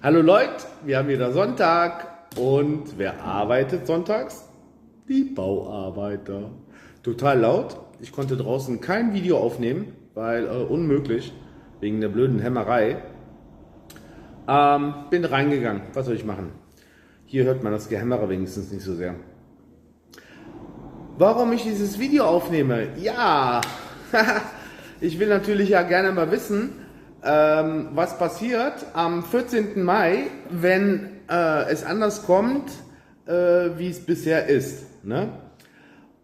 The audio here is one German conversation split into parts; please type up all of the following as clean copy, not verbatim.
Hallo Leute, wir haben wieder Sonntag und wer arbeitet sonntags? Die Bauarbeiter. Total laut. Ich konnte draußen kein Video aufnehmen, weil unmöglich, wegen der blöden Hämmerei. Bin reingegangen. Was soll ich machen? Hier hört man das Gehämmere wenigstens nicht so sehr. Warum ich dieses Video aufnehme? Ja, ich will natürlich ja gerne mal wissen, was passiert am 14. Mai, wenn es anders kommt, wie es bisher ist. Ne?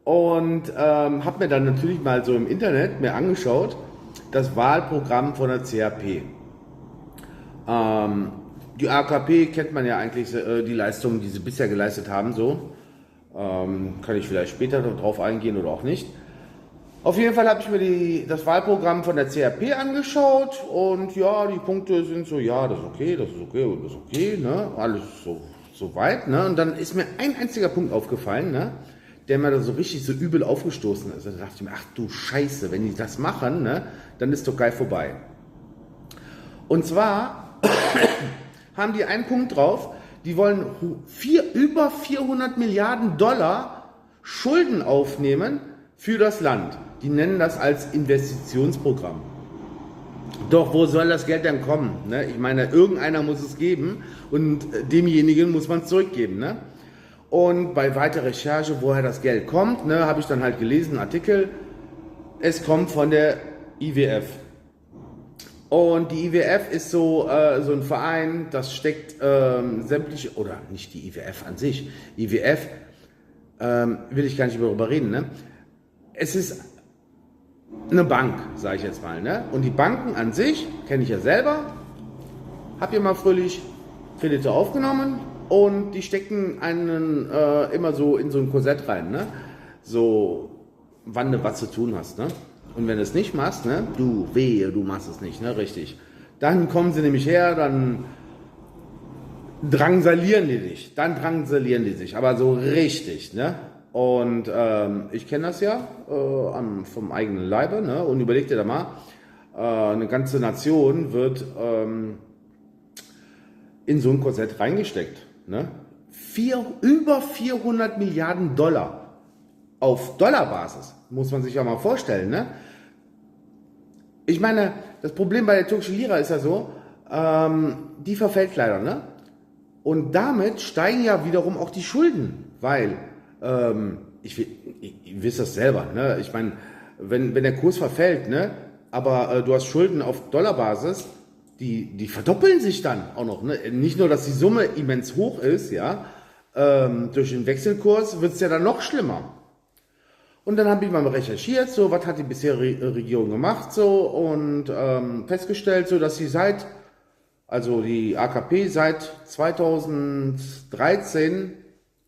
Und habe mir dann natürlich mal so im Internet mir angeschaut, das Wahlprogramm von der CHP. Die AKP kennt man ja eigentlich, die Leistungen, die sie bisher geleistet haben, so. Kann ich vielleicht später darauf eingehen oder auch nicht. Auf jeden Fall habe ich mir das Wahlprogramm von der CHP angeschaut und ja, die Punkte sind so, ja, das ist okay, das ist okay und das ist okay, ne? Alles so weit, ne? Und dann ist mir ein einziger Punkt aufgefallen, ne? Der mir da so richtig so übel aufgestoßen ist. Da dachte ich mir, ach du Scheiße, wenn die das machen, ne? Dann ist doch geil vorbei. Und zwar haben die einen Punkt drauf, die wollen über 400 Milliarden Dollar Schulden aufnehmen für das Land. Die nennen das als Investitionsprogramm. Doch wo soll das Geld denn kommen? Ne? Ich meine, irgendeiner muss es geben und demjenigen muss man es zurückgeben. Ne? Und bei weiterer Recherche, woher das Geld kommt, ne, habe ich dann halt gelesen, einen Artikel, es kommt von der IWF. Und die IWF ist so ein Verein, das steckt sämtliche, oder nicht die IWF an sich, IWF will ich gar nicht darüber reden, ne? Es ist eine Bank, sage ich jetzt mal, ne? Und die Banken an sich, kenne ich ja selber, habe ja mal fröhlich Kredite aufgenommen und die stecken einen immer so in so ein Korsett rein, ne? So, wann du was zu tun hast, ne? Und wenn du es nicht machst, ne, du machst es nicht, ne, richtig. Dann kommen sie nämlich her, dann drangsalieren die sich, aber so richtig, ne. Und ich kenne das ja vom eigenen Leibe, ne, und überleg dir da mal, eine ganze Nation wird in so ein Korsett reingesteckt, ne. Über 400 Milliarden Dollar. Auf Dollarbasis, muss man sich ja mal vorstellen, ne? Ich meine, das Problem bei der türkischen Lira ist ja so, die verfällt leider, ne? Und damit steigen ja wiederum auch die Schulden, weil, ihr wisst das selber, ne? Ich meine, wenn der Kurs verfällt, ne? Aber du hast Schulden auf Dollarbasis, die verdoppeln sich dann auch noch, ne? Nicht nur, dass die Summe immens hoch ist, ja, durch den Wechselkurs wird es ja dann noch schlimmer. Und dann habe ich mal recherchiert, so was hat die bisherige Regierung gemacht, so und festgestellt, so dass sie also die AKP seit 2013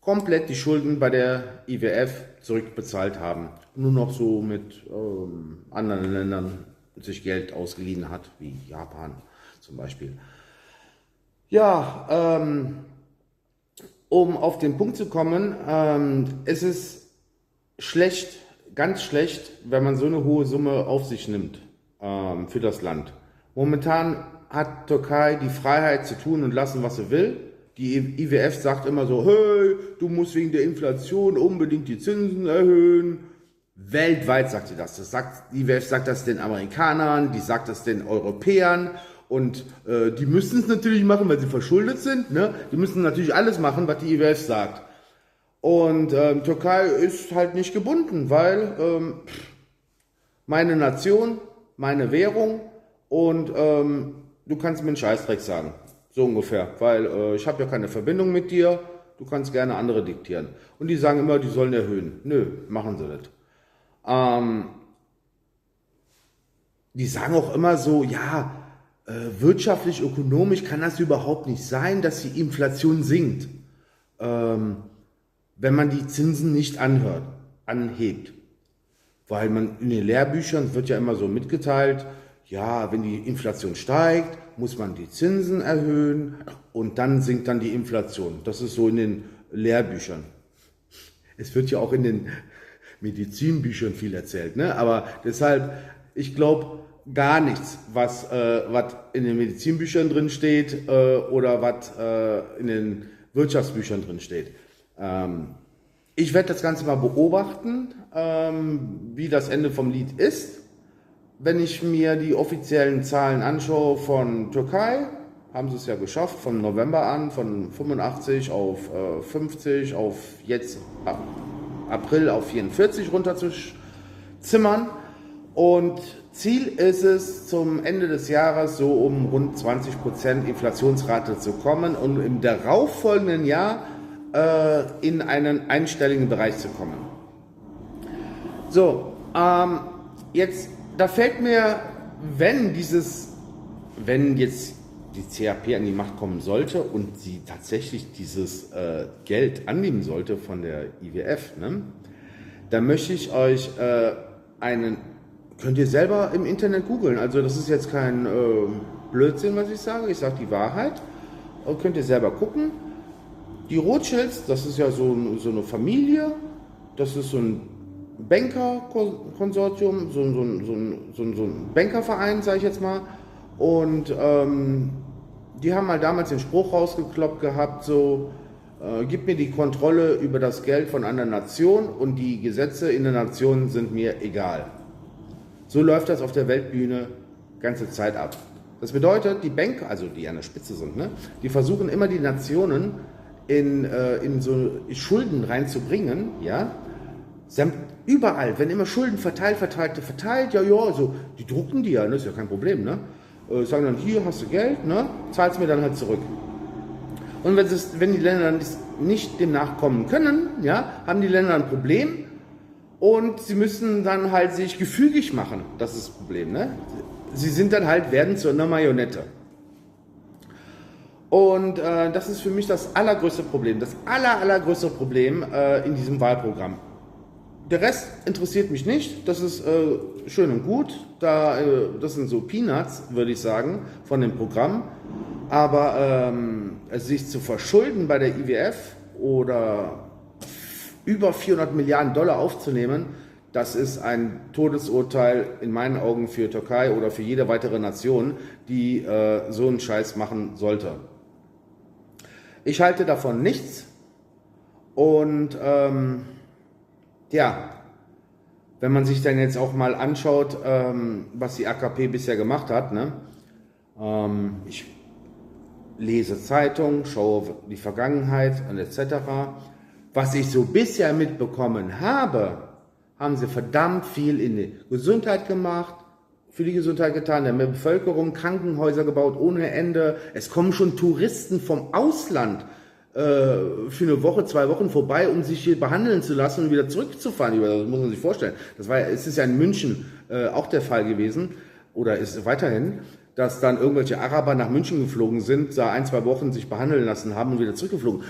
komplett die Schulden bei der IWF zurückbezahlt haben. Nur noch so mit anderen Ländern sich Geld ausgeliehen hat, wie Japan zum Beispiel. Ja, um auf den Punkt zu kommen, es ist schlecht, ganz schlecht, wenn man so eine hohe Summe auf sich nimmt für das Land. Momentan hat Türkei die Freiheit zu tun und lassen, was sie will. Die IWF sagt immer so, hey, du musst wegen der Inflation unbedingt die Zinsen erhöhen. Weltweit sagt sie das. Die IWF sagt das den Amerikanern, die sagt das den Europäern. Und die müssen es natürlich machen, weil sie verschuldet sind. Ne? Die müssen natürlich alles machen, was die IWF sagt. Und Türkei ist halt nicht gebunden, weil meine Nation, meine Währung und du kannst mir einen Scheißdreck sagen. So ungefähr, weil ich habe ja keine Verbindung mit dir, du kannst gerne andere diktieren. Und die sagen immer, die sollen erhöhen. Nö, machen sie nicht. Die sagen auch immer so, ja, wirtschaftlich, ökonomisch kann das überhaupt nicht sein, dass die Inflation sinkt. Wenn man die Zinsen nicht anhebt. Weil in den Lehrbüchern wird ja immer so mitgeteilt, ja, wenn die Inflation steigt, muss man die Zinsen erhöhen und dann sinkt dann die Inflation. Das ist so in den Lehrbüchern. Es wird ja auch in den Medizinbüchern viel erzählt, ne? Aber deshalb, ich glaube, gar nichts, was in den Medizinbüchern drin steht oder was in den Wirtschaftsbüchern drin steht. Ich werde das Ganze mal beobachten, wie das Ende vom Lied ist. Wenn ich mir die offiziellen Zahlen anschaue von Türkei, haben sie es ja geschafft, von November an, von 85 auf 50, auf jetzt April auf 44 runterzuzimmern. Und Ziel ist es, zum Ende des Jahres so um rund 20% Inflationsrate zu kommen und im darauffolgenden Jahr in einen einstelligen Bereich zu kommen. So, jetzt, da fällt mir, wenn jetzt die CHP an die Macht kommen sollte und sie tatsächlich dieses Geld annehmen sollte von der IWF, ne, dann möchte ich euch könnt ihr selber im Internet googeln, also das ist jetzt kein Blödsinn, was ich sage, ich sage die Wahrheit, könnt ihr selber gucken. Die Rothschilds, das ist ja so eine Familie, das ist so ein Bankerkonsortium, so ein Bankerverein, sage ich jetzt mal. Und die haben mal damals den Spruch rausgekloppt gehabt, so, gib mir die Kontrolle über das Geld von einer Nation und die Gesetze in der Nation sind mir egal. So läuft das auf der Weltbühne ganze Zeit ab. Das bedeutet, die Banker, also die an der Spitze sind, ne, die versuchen immer die Nationen in so Schulden reinzubringen, ja. Sie haben überall, wenn immer Schulden verteilt, ja, so, die drucken die ja, ne, ist ja kein Problem, ne. Sagen dann, hier hast du Geld, ne, zahlst mir dann halt zurück. Und wenn die Länder nicht dem nachkommen können, ja, haben die Länder ein Problem und sie müssen dann halt sich gefügig machen, das ist das Problem, ne. Sie sind dann halt, werden zu einer Marionette. Und das ist für mich das allergrößte Problem, das allergrößte Problem in diesem Wahlprogramm. Der Rest interessiert mich nicht, das ist schön und gut, das sind so Peanuts, würde ich sagen, von dem Programm. Aber sich zu verschulden bei der IWF oder über 400 Milliarden Dollar aufzunehmen, das ist ein Todesurteil in meinen Augen für Türkei oder für jede weitere Nation, die so einen Scheiß machen sollte. Ich halte davon nichts und ja, wenn man sich dann jetzt auch mal anschaut, was die AKP bisher gemacht hat, ne? Ich lese Zeitung, schaue die Vergangenheit und etc. Was ich so bisher mitbekommen habe, haben sie verdammt viel in die Gesundheit gemacht, für die Gesundheit getan, der mehr Bevölkerung, Krankenhäuser gebaut ohne Ende. Es kommen schon Touristen vom Ausland für eine Woche, 2 Wochen vorbei, um sich hier behandeln zu lassen und wieder zurückzufahren. Das muss man sich vorstellen. Es ist ja in München auch der Fall gewesen oder ist weiterhin, dass dann irgendwelche Araber nach München geflogen sind, da 1, 2 Wochen sich behandeln lassen haben und wieder zurückgeflogen.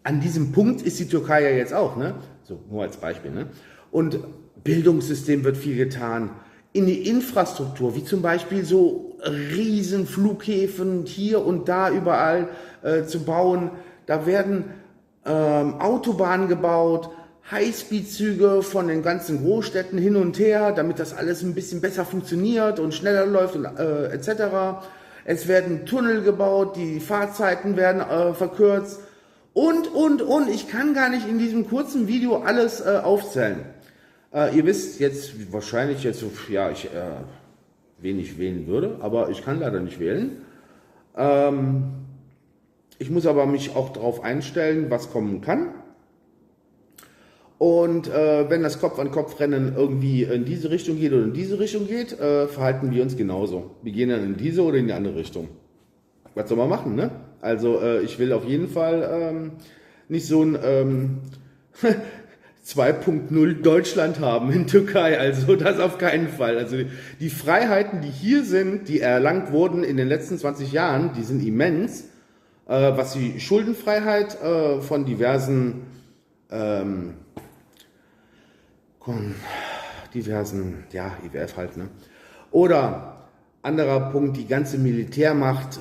An diesem Punkt ist die Türkei ja jetzt auch, ne? So, nur als Beispiel, ne? Und Bildungssystem wird viel getan. In die Infrastruktur, wie zum Beispiel so riesen Flughäfen hier und da überall zu bauen. Da werden Autobahnen gebaut, Highspeed-Züge von den ganzen Großstädten hin und her, damit das alles ein bisschen besser funktioniert und schneller läuft und etc. Es werden Tunnel gebaut, die Fahrzeiten werden verkürzt und. Ich kann gar nicht in diesem kurzen Video alles aufzählen. Ihr wisst jetzt wahrscheinlich ja, wen ich wählen würde, aber ich kann leider nicht wählen. Ich muss aber mich auch darauf einstellen, was kommen kann. Und wenn das Kopf-an-Kopf-Rennen irgendwie in diese Richtung geht oder in diese Richtung geht, verhalten wir uns genauso. Wir gehen dann in diese oder in die andere Richtung. Was soll man machen, ne? Also ich will auf jeden Fall nicht so ein 2.0 Deutschland haben in Türkei, also das auf keinen Fall. Also die Freiheiten, die hier sind, die erlangt wurden in den letzten 20 Jahren, die sind immens. Was die Schuldenfreiheit von diversen ja, IWF halt, ne? Oder anderer Punkt, die ganze Militärmacht.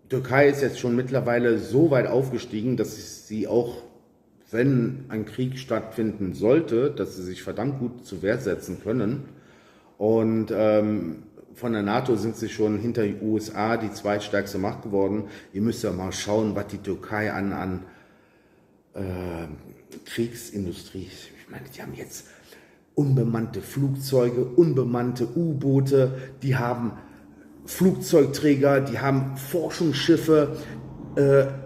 Türkei ist jetzt schon mittlerweile so weit aufgestiegen, dass sie auch, wenn ein Krieg stattfinden sollte, dass sie sich verdammt gut zur Wehr setzen können. Und von der NATO sind sie schon hinter den USA die zweitstärkste Macht geworden. Ihr müsst ja mal schauen, was die Türkei an Kriegsindustrie, ich meine, die haben jetzt unbemannte Flugzeuge, unbemannte U-Boote, die haben Flugzeugträger, die haben Forschungsschiffe,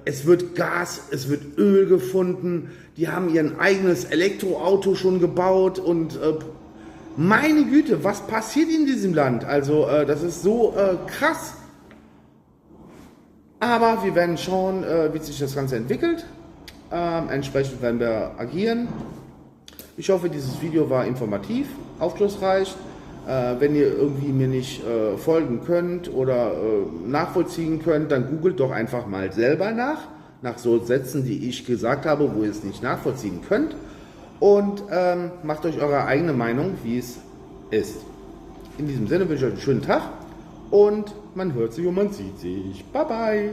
es wird Gas, es wird Öl gefunden, die haben ihr eigenes Elektroauto schon gebaut und meine Güte, was passiert in diesem Land? Also das ist so krass. Aber wir werden schauen, wie sich das Ganze entwickelt. Entsprechend werden wir agieren. Ich hoffe, dieses Video war informativ, aufschlussreich. Wenn ihr irgendwie mir nicht folgen könnt oder nachvollziehen könnt, dann googelt doch einfach mal selber nach so Sätzen, die ich gesagt habe, wo ihr es nicht nachvollziehen könnt. Und macht euch eure eigene Meinung, wie es ist. In diesem Sinne wünsche ich euch einen schönen Tag und man hört sich und man sieht sich. Bye bye!